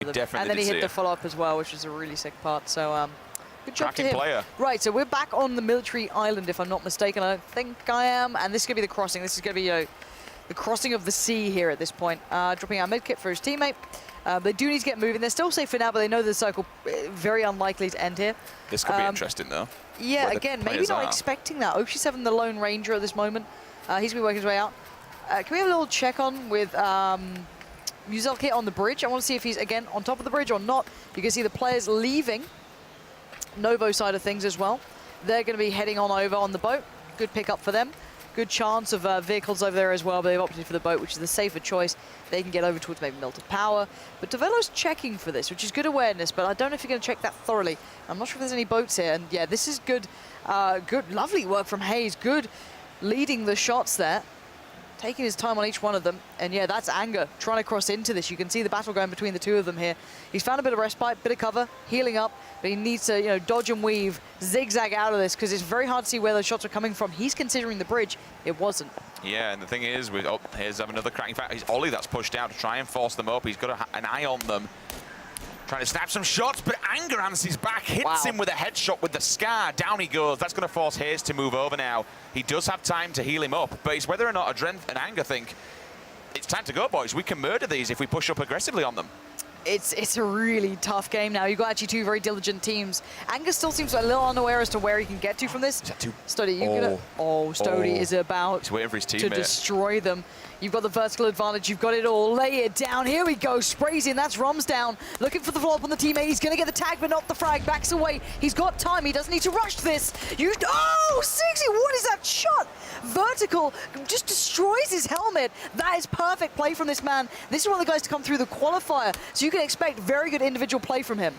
Definitely and then he hit the it. follow-up as well, which was a really sick part. So good job to Cracking him. player. Right, so we're back on the military island, if I'm not mistaken. I don't think I am. And this is going to be the crossing. This is going to be the crossing of the sea here at this point. Dropping out mid-kit for his teammate. They do need to get moving. They're still safe for now, but they know the circle very unlikely to end here. This could be interesting, though. Yeah, again, maybe not expecting that. Oshi7, the Lone Ranger at this moment. He's going to be working his way out. Can we have a little check on with Muzelkit on the bridge? I want to see if he's, again, on top of the bridge or not. You can see the players leaving Novo side of things as well. They're going to be heading on over on the boat. Good pickup for them. Good chance of vehicles over there as well, but they've opted for the boat, which is the safer choice. They can get over towards maybe Melted Power. But Develo's checking for this, which is good awareness, but I don't know if you're going to check that thoroughly. I'm not sure if there's any boats here. And yeah, this is good, lovely work from Hayes. Good leading the shots there. Taking his time on each one of them. And yeah, that's Anger trying to cross into this. You can see the battle going between the two of them here. He's found a bit of respite, bit of cover, healing up, but he needs to, dodge and weave, zigzag out of this, because it's very hard to see where those shots are coming from. He's considering the bridge. It wasn't. Yeah, and the thing is, here's another cracking fact. He's Ollie that's pushed out to try and force them up. He's got an eye on them. Trying to snap some shots, but Anger answers back, hits him with a headshot with the Scar. Down he goes. That's going to force Hayes to move over now. He does have time to heal him up, but it's whether or not Adren and Anger think, it's time to go, boys. We can murder these if we push up aggressively on them. It's a really tough game now. You've got actually two very diligent teams. Anger still seems a little unaware as to where he can get to from this. Is that too? Stody, Stody is about He's waiting for his teammate to destroy them. You've got the vertical advantage. You've got it all. Lay it down. Here we go. Sprays in. That's Roms down. Looking for the follow-up on the teammate. He's going to get the tag, but not the frag. Backs away. He's got time. He doesn't need to rush this. Oh, 60. What is that shot? Vertical just destroys his helmet. That is perfect play from this man. This is one of the guys to come through the qualifier, so you can expect very good individual play from him.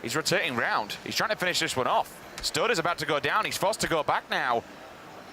He's rotating round. He's trying to finish this one off. Stud is about to go down. He's forced to go back now.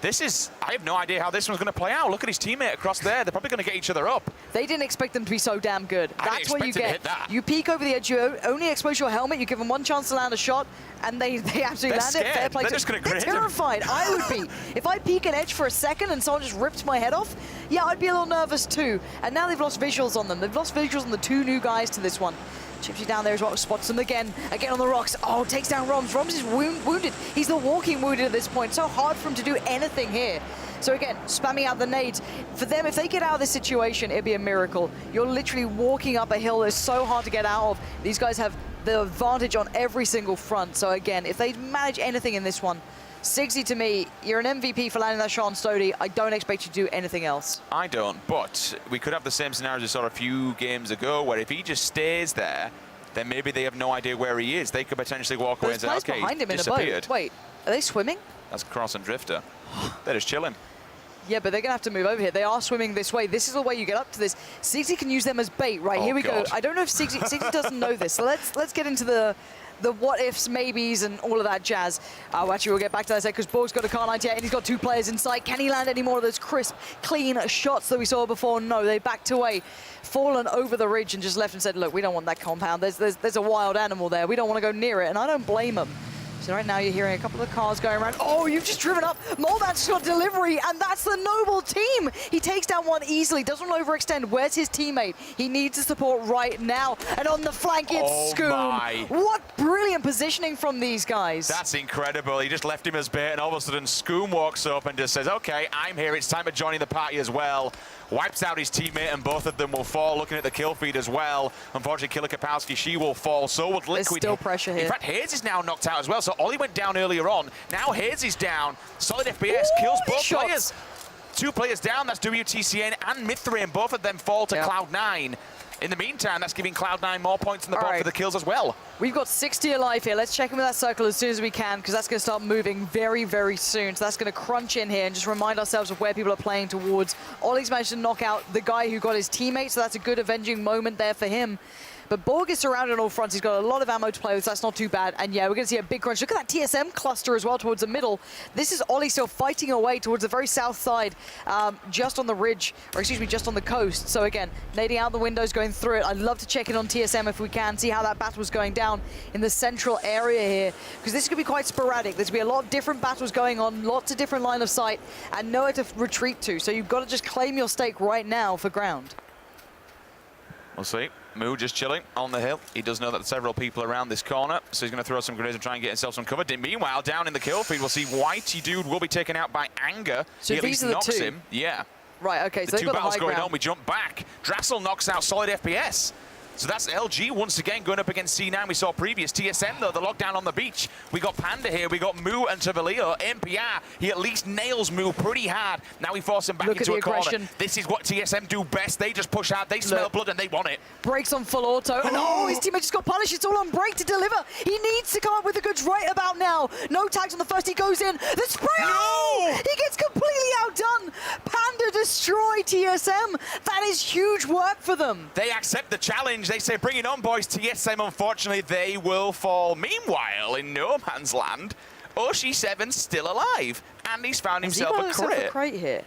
I have no idea how this one's going to play out. Look at his teammate across there. They're probably going to get each other up. They didn't expect them to be so damn good. That's what you get. You peek over the edge, you only expose your helmet, you give them one chance to land a shot, and they absolutely land it. Fair play. They're just going to They're terrified. I would be. If I peek an edge for a second and someone just rips my head off, yeah, I'd be a little nervous too. And now they've lost visuals on them. They've lost visuals on the two new guys to this one. Chips you down there as well, spots them again on the rocks. Oh, takes down Roms. Roms is wounded. He's the walking wounded at this point. So hard for him to do anything here. So again, spamming out the nades. For them, if they get out of this situation, it'd be a miracle. You're literally walking up a hill that's so hard to get out of. These guys have the advantage on every single front. So again, if they manage anything in this one, 60 to me, you're an MVP for landing that shot on Stody. I don't expect you to do anything else. I don't, but we could have the same scenario as we saw a few games ago, where if he just stays there, then maybe they have no idea where he is. They could potentially walk away and say, okay, behind him disappeared. In a boat. Wait, are they swimming? That's Cross and Drifter. They're just chilling. Yeah, but they're going to have to move over here. They are swimming this way. This is the way you get up to this. Sigsy can use them as bait, right? Here we go. I don't know if Sigsy doesn't know this. So let's get into the what-ifs, maybes, and all of that jazz. Actually, we'll get back to that because Borg's got a car 98 and he's got two players in sight. Can he land any more of those crisp, clean shots that we saw before? No, they backed away, fallen over the ridge and just left and said, look, we don't want that compound. There's a wild animal there. We don't want to go near it, and I don't blame them. So right now you're hearing a couple of cars going around. Oh, you've just driven up. Moldat's got delivery, and that's the Noble team. He takes down one easily, doesn't overextend. Where's his teammate? He needs the support right now. And on the flank, it's Scoom. What brilliant positioning from these guys. That's incredible. He just left him as bait, and all of a sudden Scoom walks up and just says, okay, I'm here. It's time to join the party as well. Wipes out his teammate, and both of them will fall. Looking at the kill feed as well. Unfortunately, Killer Kapowski, she will fall. So would Liquid. There's still pressure here. In fact, Hayes is now knocked out as well. So Ollie went down earlier on. Now Hayes is down. Solid FPS kills both players. Two players down. That's WTCN and Mithrain. Both of them fall to Cloud9. In the meantime, that's giving Cloud9 more points in the board for the kills as well. We've got 60 alive here. Let's check in with that circle as soon as we can, because that's going to start moving very, very soon. So that's going to crunch in here and just remind ourselves of where people are playing towards. Ollie's managed to knock out the guy who got his teammate, so that's a good avenging moment there for him. But Borg is surrounded on all fronts. He's got a lot of ammo to play with, so that's not too bad. And yeah, we're going to see a big crunch. Look at that TSM cluster as well towards the middle. This is Ollie still fighting away towards the very south side, just on the ridge, or excuse me, just on the coast. So again, nading out the windows, going through it. I'd love to check in on TSM if we can, see how that battle's going down in the central area here, because this could be quite sporadic. There's going to be a lot of different battles going on, lots of different line of sight, and nowhere to retreat to. So you've got to just claim your stake right now for ground. We'll see. Moo just chilling on the hill. He does know that several people around this corner, so he's going to throw some grenades and try and get himself some cover. Meanwhile, down in the kill feed, we'll see Whitey Dude will be taken out by Anger. So he at least knocks two. him. Yeah. Right, okay, so the they've two got battles the high going ground. on, we jump back. Drassel knocks out solid FPS. So that's LG once again going up against C9. We saw previous TSM though, the lockdown on the beach. We got Panda here, we got Moo and Tavaleo. MPR, he at least nails Moo pretty hard. Now we force him back into a corner. This is what TSM do best. They just push out, they smell blood and they want it. Breaks on full auto, and oh, his teammate just got punished. It's all on break to deliver. He needs to come up with the goods right about now. No tags on the first, he goes in. The spray, oh! He gets completely outdone. Panda destroy TSM. That is huge work for them. They accept the challenge. They say, bring it on, boys. TSM, unfortunately, they will fall. Meanwhile, in no man's land, Oshi7's still alive, and he's found himself a crate. Here.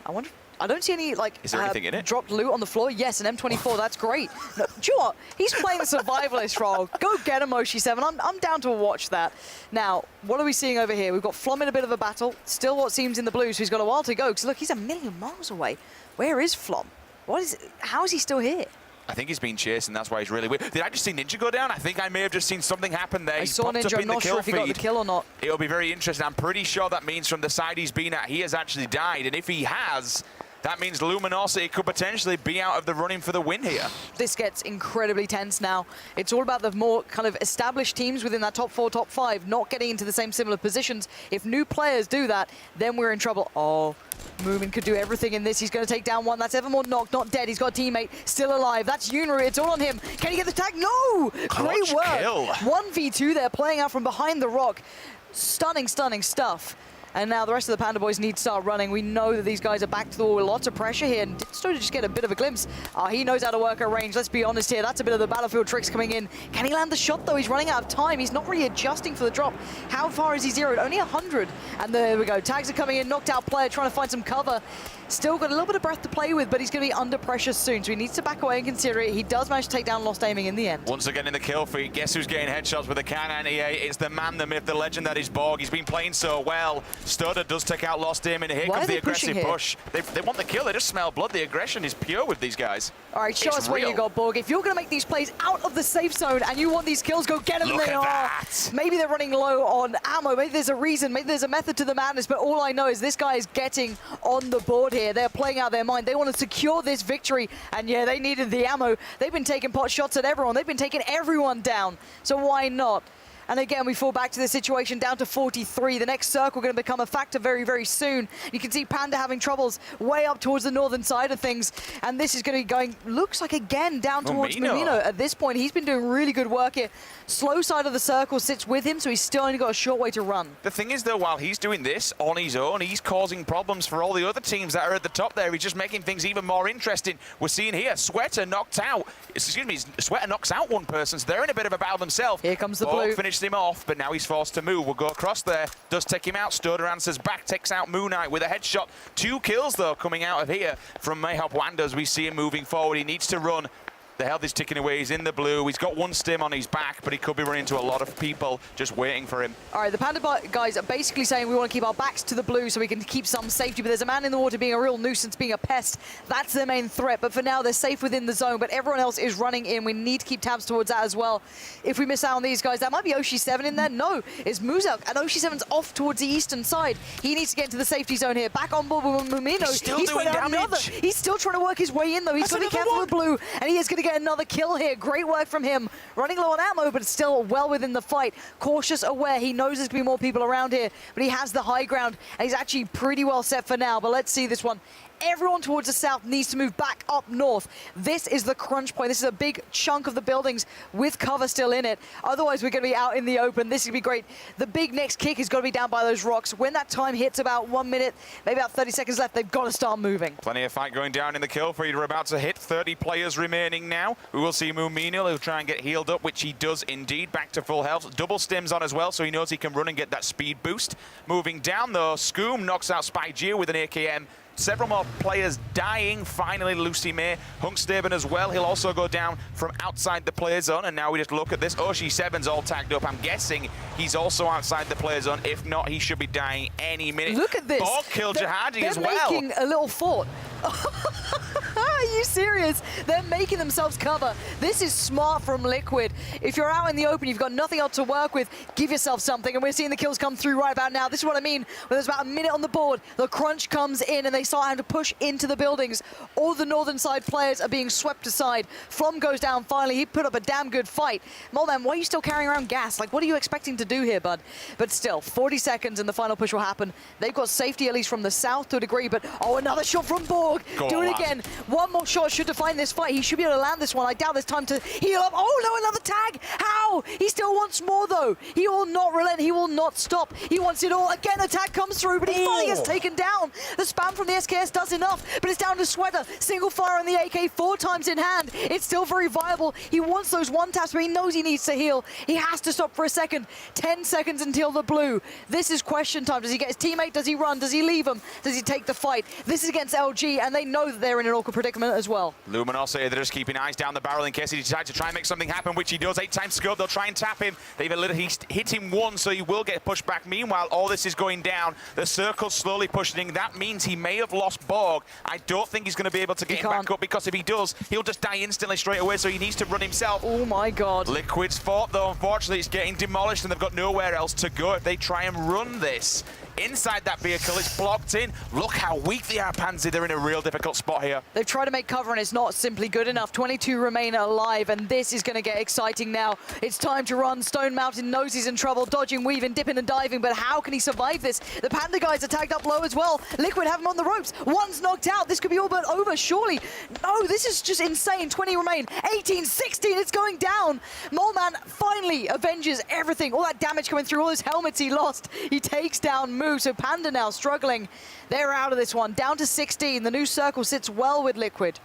I don't see any, like, is there anything in it? Dropped loot on the floor. Yes, an M24. That's great. No, do you know what? He's playing the survivalist role. Go get him, Oshi7. I'm down to watch that. Now, what are we seeing over here? We've got Flom in a bit of a battle. Still what seems in the blue, so he's got a while to go. Because, look, he's a million miles away. Where is Flom? How is he still here? I think he's been chased, and that's why he's really weird. Did I just see Ninja go down? I think I may have just seen something happen there. I saw Ninja. I'm not sure if he got the kill or not. It'll be very interesting. I'm pretty sure that means from the side he's been at, he has actually died. And if he has, that means Luminosity could potentially be out of the running for the win here. This gets incredibly tense now. It's all about the more kind of established teams within that top 4, top 5, not getting into the same similar positions. If new players do that, then we're in trouble. Oh, Moomin could do everything in this. He's going to take down one. That's Evermore knocked, not dead. He's got a teammate still alive. That's Yunari. It's all on him. Can he get the tag? No! Great work. Kill. 1v2 there, playing out from behind the rock. Stunning, stunning stuff. And now the rest of the Panda boys need to start running. We know that these guys are back to the wall with lots of pressure here. And Stoner just get a bit of a glimpse. He knows how to work at range. Let's be honest here. That's a bit of the battlefield tricks coming in. Can he land the shot, though? He's running out of time. He's not really adjusting for the drop. How far is he zeroed? Only 100. And there we go. Tags are coming in. Knocked out player trying to find some cover. Still got a little bit of breath to play with, but he's going to be under pressure soon. So he needs to back away and consider it. He does manage to take down Lost Aiming in the end. Once again in the kill feed, guess who's getting headshots with the K98? It's the man, the myth, the legend that is Borg. He's been playing so well. Stoder does take out Lost Aiming. Here comes the aggressive push. They want the kill. They just smell blood. The aggression is pure with these guys. All right, show us what you got, Borg. If you're going to make these plays out of the safe zone and you want these kills, go get them. Look at that. Maybe they're running low on ammo. Maybe there's a reason. Maybe there's a method to the madness. But all I know is this guy is getting on the board here. They're playing out their mind. They want to secure this victory. And yeah, they needed the ammo. They've been taking pot shots at everyone. They've been taking everyone down. So why not? And again, we fall back to the situation down to 43. The next circle going to become a factor very, very soon. You can see Panda having troubles way up towards the northern side of things. And this is going to be going, looks like again, down towards Mumino. At this point, he's been doing really good work here. Slow side of the circle sits with him, so he's still only got a short way to run. The thing is, though, while he's doing this on his own, he's causing problems for all the other teams that are at the top there. He's just making things even more interesting. We're seeing here, Sweater knocked out, Sweater knocks out one person, so they're in a bit of a battle themselves. Here comes the Borg blue. Finished him off, but now he's forced to move. We'll go across there, does take him out. Stoder answers back, takes out Moon Knight with a headshot. 2 kills, though, coming out of here from Mayhop Wanda as we see him moving forward. He needs to run. The health is ticking away. He's in the blue. He's got 1 stim on his back, but he could be running into a lot of people just waiting for him. All right, the Panda guys are basically saying we want to keep our backs to the blue so we can keep some safety, but there's a man in the water being a real nuisance, being a pest. That's their main threat, but for now, they're safe within the zone, but everyone else is running in. We need to keep tabs towards that as well. If we miss out on these guys, that might be Oshi7 in there. No, it's Muzak, and Oshi7's off towards the eastern side. He needs to get into the safety zone here. Back on board with Mumino. He's still doing damage. He's still trying to work his way in, though. He's got to be careful with blue, and he is going to get another kill here. Great work from him. Running low on ammo, but still well within the fight. Cautious, aware. He knows there's going to be more people around here, but he has the high ground, and he's actually pretty well set for now. But let's see this one. Everyone towards the south needs to move back up north. This is the crunch point. This is a big chunk of the buildings with cover still in it. Otherwise, we're going to be out in the open. This is going to be great. The big next kick is going to be down by those rocks. When that time hits about 1 minute, maybe about 30 seconds left, they've got to start moving. Plenty of fight going down in the kill feed. We're about to hit 30 players remaining now. We will see Mumino. He'll try and get healed up, which he does indeed. Back to full health. Double stims on as well, so he knows he can run and get that speed boost. Moving down, though, Scoom knocks out Spygeo with an AKM. Several more players dying. Finally, Lucy May. Hunkstaben as well. He'll also go down from outside the play zone. And now we just look at this. Oshi7's all tagged up. I'm guessing he's also outside the play zone. If not, he should be dying any minute. Look at this. Borg killed Jihadi as well. They're making a little fort. you serious? They're making themselves cover. This is smart from Liquid. If you're out in the open, you've got nothing else to work with, give yourself something. And we're seeing the kills come through right about now. This is what I mean. When there's about a minute on the board, the crunch comes in and they start having to push into the buildings. All the northern side players are being swept aside. Flom goes down finally. He put up a damn good fight. Molman, why are you still carrying around gas? Like, what are you expecting to do here, bud? But still, 40 seconds and the final push will happen. They've got safety at least from the south to a degree, but oh, another shot from Borg. Do it again. One more shot should define this fight. He should be able to land this one. I doubt there's time to heal up. Oh no, another tag. How? He still wants more though. He will not relent. He will not stop. He wants it all. Again, a tag comes through, but he finally gets taken down. The spam from the SKS does enough, but it's down to Sweater. Single fire on the AK 4 times in hand. It's still very viable. He wants those one taps, but he knows he needs to heal. He has to stop for a second. 10 seconds until the blue. This is question time. Does he get his teammate? Does he run? Does he leave him? Does he take the fight? This is against LG, and they know that they're in an awkward predicament as well. Luminos say they're just keeping eyes down the barrel in case he decides to try and make something happen, which he does. 8 times scope, they'll try and tap him. He's hit him once, so he will get pushed back. Meanwhile, all this is going down. The circle's slowly pushing. That means he may have lost Borg. I don't think he's going to be able to get him back up, because if he does, he'll just die instantly straight away, so he needs to run himself. Oh my god. Liquid's fought, though. Unfortunately, it's getting demolished, and they've got nowhere else to go if they try and run this. Inside that vehicle, it's blocked in. Look how weak they are, Pansy. They're in a real difficult spot here. They've tried to make cover, and it's not simply good enough. 22 remain alive, and this is going to get exciting now. It's time to run. Stone Mountain knows he's in trouble, dodging, weaving, dipping and diving, but how can he survive this? The Panda guys are tagged up low as well. Liquid have him on the ropes. One's knocked out. This could be all but over, surely. No, this is just insane. 20 remain. 18, 16, it's going down. Moleman finally avenges everything. All that damage coming through, all those helmets he lost. He takes down Moo. So Panda now struggling. They're out of this one. Down to 16. The new circle sits well with Liquid.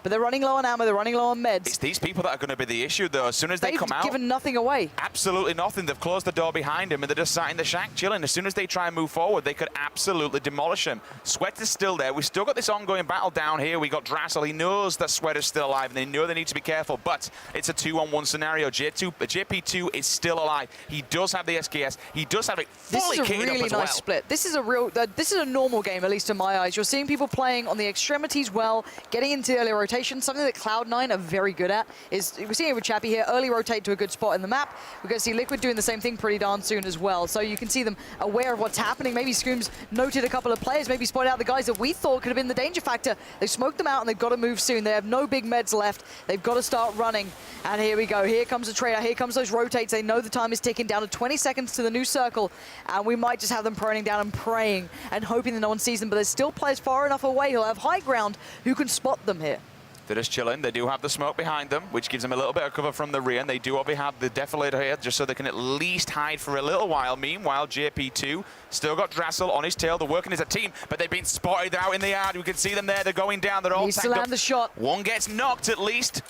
But they're running low on ammo, they're running low on meds. It's these people that are going to be the issue, though. As soon as they come out... They've given nothing away. Absolutely nothing. They've closed the door behind him, and they're just sat in the shack chilling. As soon as they try and move forward, they could absolutely demolish him. Sweat is still there. We've still got this ongoing battle down here. We got Drassel. He knows that Sweat is still alive, and they know they need to be careful, but it's a 2-on-1 scenario. JP2 is still alive. He does have the SKS. He does have it fully kitted up as well. This is a really nice split. This is a normal game, at least in my eyes. You're seeing people playing on the extremities well, getting into the early rotation, something that Cloud9 are very good at. We're seeing it with Chappie here, early rotate to a good spot in the map. We're going to see Liquid doing the same thing pretty darn soon as well. So you can see them aware of what's happening. Maybe Scooms noted a couple of players, maybe spotted out the guys that we thought could have been the danger factor. They smoked them out, and they've got to move soon. They have no big meds left. They've got to start running. And here we go. Here comes the trader. Here comes those rotates. They know the time is ticking down to 20 seconds to the new circle. And we might just have them proning down and praying and hoping that no one sees them. But there's still players far enough away who'll have high ground who can spot them here. They're just chilling. They do have the smoke behind them, which gives them a little bit of cover from the rear. And they do obviously have the defibrillator here, just so they can at least hide for a little while. Meanwhile, JP2 still got Drassel on his tail. They're working as a team, but they've been spotted out in the yard. We can see them there. They're going down. They're all needs to land the shot. One gets knocked at least.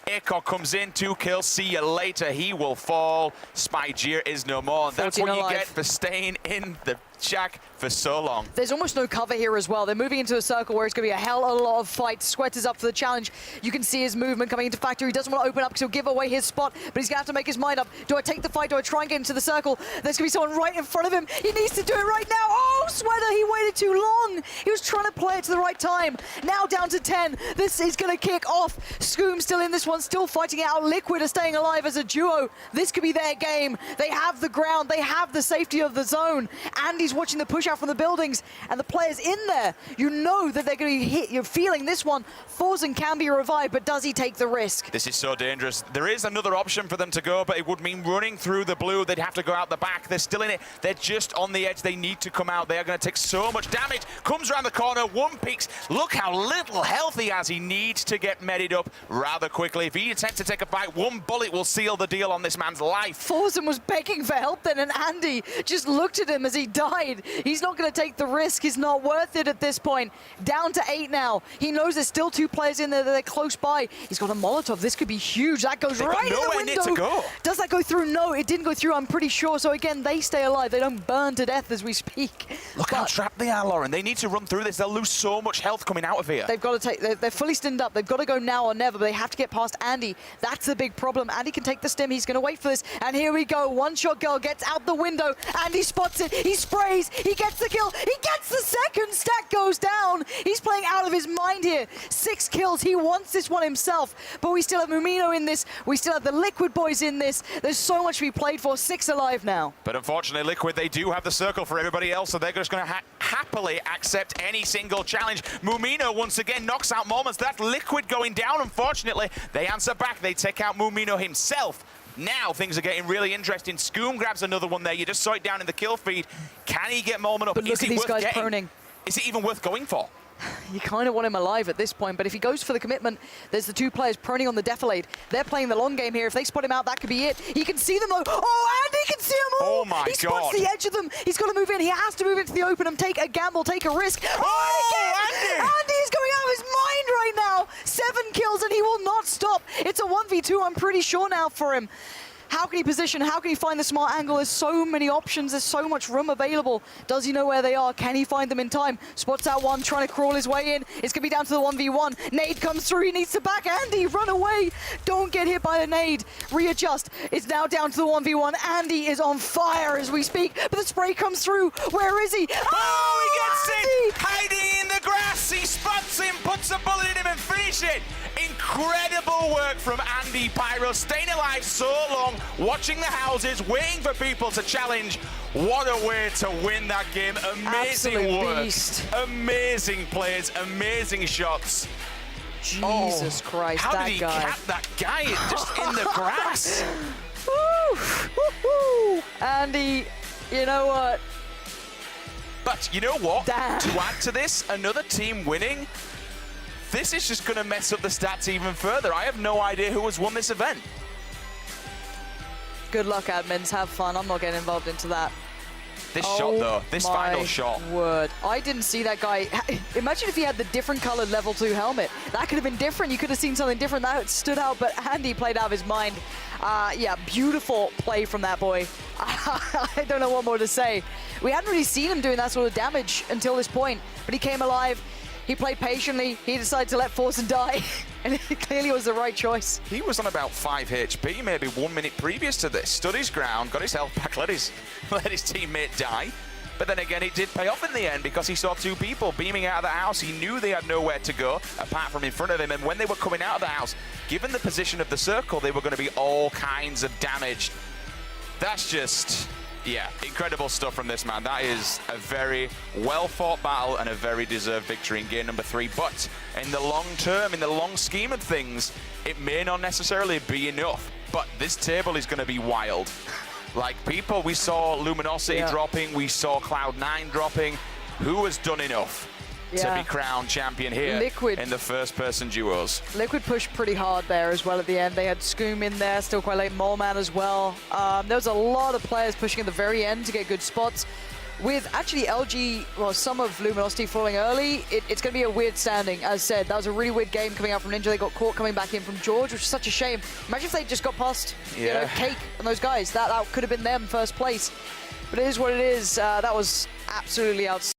Eko comes in, 2 kills. See you later. He will fall. Spygear is no more. That's what you get for staying in the shack for so long. There's almost no cover here as well. They're moving into a circle where it's going to be a hell of a lot of fights. Sweat is up for the challenge. You can see his movement coming into factory. He doesn't want to open up because he'll give away his spot, but he's going to have to make his mind up. Do I take the fight? Do I try and get into the circle? There's going to be someone right in front of him. He needs to do it right now. Oh, Sweater, he waited too long. He was trying to play it to the right time. Now down to 10. This is going to kick off. Scoom still in this one, still fighting it out. Liquid are staying alive as a duo. This could be their game. They have the ground. They have the safety of the zone. Andy's watching the push out from the buildings, and the players in there, you know that they're going to be hit. You're feeling this one. Forzen can be revived, but does he take the risk? This is so dangerous. There is another option for them to go, but it would mean running through the blue. They'd have to go out the back. They're still in it. They're just on the edge. They need to come out. They are going to take so much damage. Comes around the corner. One peeks. Look how little health he has. He needs to get medded up rather quickly. If he attempts to take a fight, one bullet will seal the deal on this man's life. Forzen was begging for help then, and Andy just looked at him as he died. He's not going to take the risk. He's not worth it at this point. Down to 8 now. He knows there's still 2 players in there that are close by. He's got a Molotov. This could be huge. That goes right in the window. Near to go. Does that go through? No, it didn't go through, I'm pretty sure. So again, they stay alive. They don't burn to death as we speak. Look how trapped they are, Lauren. They need to run through this. They'll lose so much health coming out of here. They've got to take, they're fully stinned up. They've got to go now or never, but they have to get past Andy. That's the big problem. Andy can take the stim. He's going to wait for this. And here we go. One-shot girl gets out the window. Andy spots it. He sprays. He gets the kill. He gets the second. Stack goes down. He's playing out of his mind here. 6 kills. He wants this one himself. But we still have Mumino in this. We still have the Liquid boys in this. There's so much to be played for. 6 alive now. But unfortunately, Liquid, they do have the circle for everybody else, so they're just going to happily accept any single challenge. Mumino once again knocks out Moments. That Liquid going down, unfortunately. They answer back. They take out Mumino himself. Now things are getting really interesting. Scoom grabs another one there. You just saw it down in the kill feed. Can he get Moment up? But look at these guys proning. Is it even worth going for? You kind of want him alive at this point, but if he goes for the commitment, there's the 2 players proning on the Defilade. They're playing the long game here. If they spot him out, that could be it. He can see them though. Oh, Andy can see them all. Oh my God. He spots the edge of them. He's got to move in. He has to move into the open and take a gamble, take a risk. Oh, Andy is going out of his mind right now. 7 kills and he will not stop. It's a 1v2, I'm pretty sure now for him. How can he position? How can he find the smart angle? There's so many options. There's so much room available. Does he know where they are? Can he find them in time? Spots out one, trying to crawl his way in. It's going to be down to the 1v1. Nade comes through. He needs to back Andy. Run away. Don't get hit by the nade. Readjust. It's now down to the 1v1. Andy is on fire as we speak, but the spray comes through. Where is he? Oh, he gets it! Hiding in the grass. He spots him, puts a bullet in him and finishes it. Incredible work from Andy Pyro, staying alive so long, watching the houses, waiting for people to challenge. What a way to win that game. Amazing Absolute work. beast. Amazing plays, amazing shots. Jesus Christ, how that did he guy. cap that guy just in the grass? Woo! Andy, you know what? But you know what? Damn. To add to this, another team winning, this is just going to mess up the stats even further. I have no idea who has won this event. Good luck, admins. Have fun. I'm not getting involved into that. This shot, though. This final shot. Word. I didn't see that guy. Imagine if he had the different colored level 2 helmet. That could have been different. You could have seen something different. That stood out, but Andy played out of his mind. Yeah, beautiful play from that boy. I don't know what more to say. We hadn't really seen him doing that sort of damage until this point, but he came alive. He played patiently. He decided to let Forsen die, and it clearly was the right choice. He was on about 5 HP, maybe 1 minute previous to this. Stood his ground, got his health back, let his teammate die. But then again, it did pay off in the end because he saw 2 people beaming out of the house. He knew they had nowhere to go apart from in front of him. And when they were coming out of the house, given the position of the circle, they were going to be all kinds of damaged. That's just... yeah, incredible stuff from this man. That is a very well-fought battle and a very deserved victory in game number 3. But in the long term, in the long scheme of things, it may not necessarily be enough. But this table is going to be wild. Like people, we saw Luminosity dropping, we saw Cloud9 dropping. Who has done enough to be crowned champion here in the first-person duos? Liquid pushed pretty hard there as well at the end. They had Scoom in there, still quite late, Moleman as well. There was a lot of players pushing at the very end to get good spots. With actually LG, well, some of Luminosity falling early, it's going to be a weird standing. As said, that was a really weird game coming out from Ninja. They got caught coming back in from George, which is such a shame. Imagine if they just got past you know, Cake and those guys. That could have been them first place. But it is what it is. That was absolutely outstanding.